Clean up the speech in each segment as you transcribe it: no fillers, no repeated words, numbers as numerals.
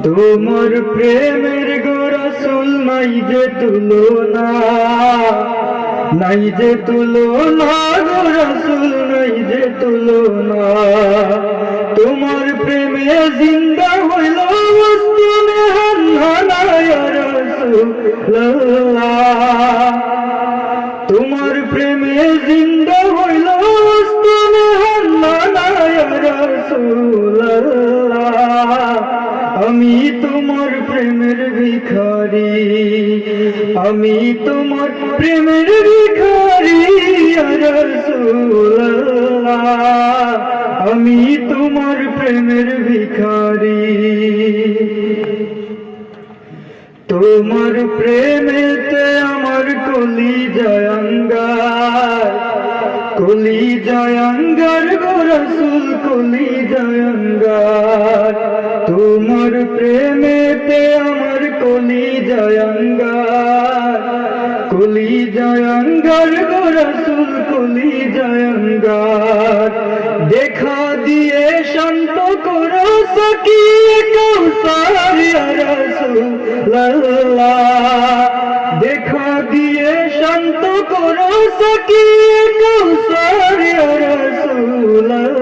তোমার প্রেমের গো রাসূল নাই যে তুলনা, নাই যে তুলনা গো রাসূল নাই যে তুলনা। তোমার প্রেমে জিন্দা হইল মস্তুনে হান্না ইয়া রাসূলুল্লাহ। তোমার প্রেমে জিন্দা হইল মস্তুনে হান্না ইয়া রাসূলুল্লাহ। আমি তোমার প্রেমের ভিখারি, আমি তোমার প্রেমের ভিখারি ইয়া রাসূলুল্লাহ। আমি তোমার প্রেমের ভিখারি। তোমার প্রেমেতে আমার কলিজায় আঙ্গার, কলিজায় আঙ্গার গো রাসূল কলিজায় আঙ্গার। তোমার প্রেমেতে আমার কলিজায় আঙ্গার, কলিজায় আঙ্গার গো রাসূল কলিজায় আঙ্গার। দেখা দিয়ে শান্ত করো সাকিয়ে কাউসার ইয়া রাসূলুল্লাহ। দেখা দিয়ে শান্ত করো সাকিয়ে কাউসার ইয়া রাসূলুল্লাহ।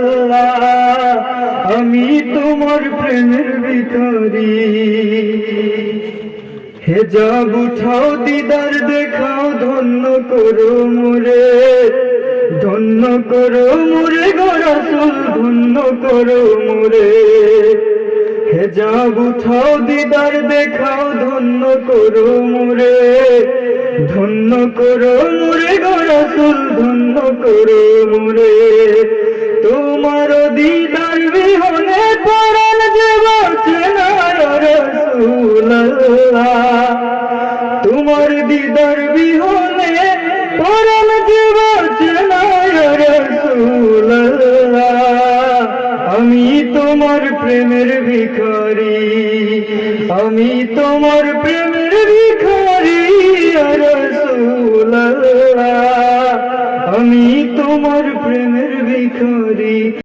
আমি তোমার প্রেমের ভিখারি। হেজাব উঠাও দিদার দেখাও ধন্য করো মোরে, ধন্য করো মোরে গো রাসূল ধন্য করো মোরে। হেজাব উঠাও দিদার দেখাও ধন্য করো মোরে, ধন্য করো মোরে গো রাসূল ধন্য করো মোরে। তোমার দিদার বিহনে পরাণ যে বাঁচে না ইয়া রাসূলুল্লাহ। তোমার দিদার বিহনে পরাণ যে বাঁচে না ইয়া রাসূলুল্লাহ। আমি তোমার প্রেমের ভিখারি, আমি তোমার প্রেমের ভিখারি।